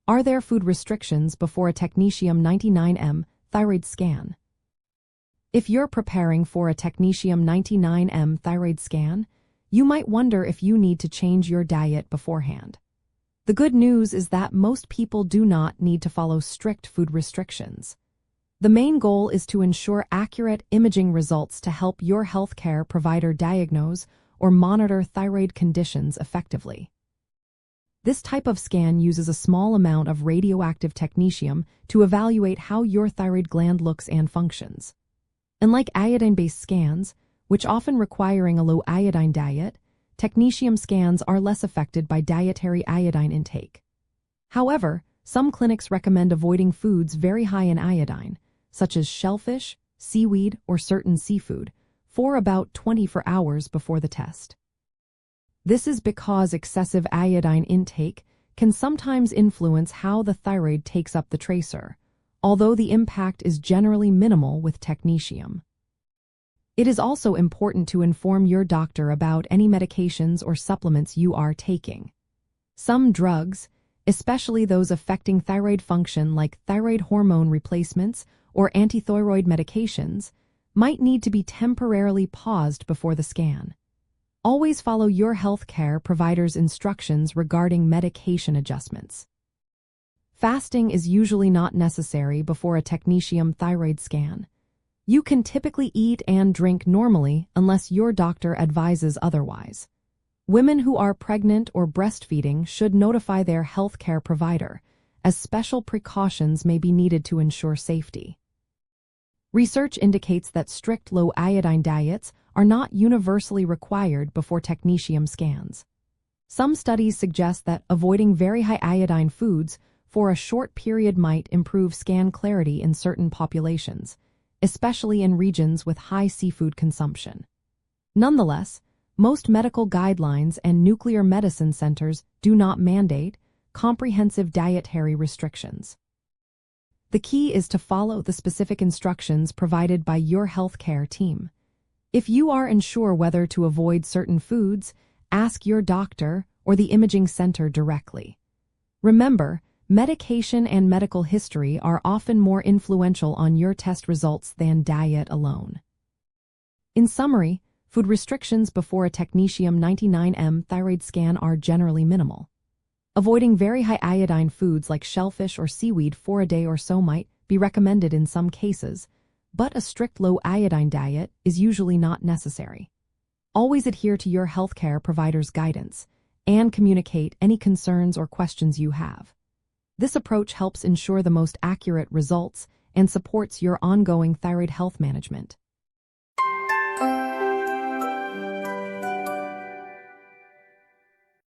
Are there food restrictions before a Technetium-99m thyroid scan? If you're preparing for a Technetium-99m thyroid scan, you might wonder if you need to change your diet beforehand. The good news is that most people do not need to follow strict food restrictions. The main goal is to ensure accurate imaging results to help your healthcare provider diagnose or monitor thyroid conditions effectively. This type of scan uses a small amount of radioactive technetium to evaluate how your thyroid gland looks and functions. Unlike iodine-based scans, which often requiring a low iodine diet, technetium scans are less affected by dietary iodine intake. However, some clinics recommend avoiding foods very high in iodine, such as shellfish, seaweed, or certain seafood, for about 24 hours before the test. This is because excessive iodine intake can sometimes influence how the thyroid takes up the tracer, although the impact is generally minimal with technetium. It is also important to inform your doctor about any medications or supplements you are taking. Some drugs, especially those affecting thyroid function like thyroid hormone replacements or antithyroid medications, might need to be temporarily paused before the scan. Always follow your healthcare provider's instructions regarding medication adjustments. Fasting is usually not necessary before a technetium thyroid scan. You can typically eat and drink normally unless your doctor advises otherwise. Women who are pregnant or breastfeeding should notify their healthcare provider, as special precautions may be needed to ensure safety. Research indicates that strict low iodine diets are not universally required before technetium scans. Some studies suggest that avoiding very high iodine foods for a short period might improve scan clarity in certain populations, especially in regions with high seafood consumption. Nonetheless, most medical guidelines and nuclear medicine centers do not mandate comprehensive dietary restrictions. The key is to follow the specific instructions provided by your healthcare team. If you are unsure whether to avoid certain foods, ask your doctor or the imaging center directly. Remember, medication and medical history are often more influential on your test results than diet alone. In summary, food restrictions before a Technetium-99m thyroid scan are generally minimal. Avoiding very high iodine foods like shellfish or seaweed for a day or so might be recommended in some cases, but a strict low iodine diet is usually not necessary. Always adhere to your healthcare provider's guidance and communicate any concerns or questions you have. This approach helps ensure the most accurate results and supports your ongoing thyroid health management.